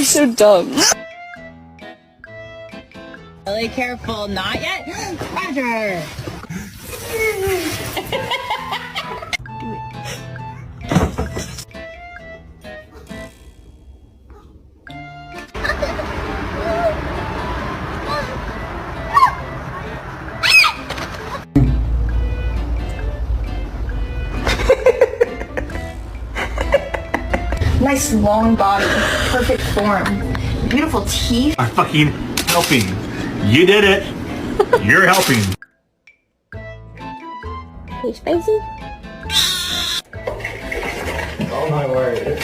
so dumb. Really careful, not yet. Roger. Nice long body, perfect form, beautiful teeth. I'm fucking helping. You did it. You're helping. Hey, spicy? Oh my word.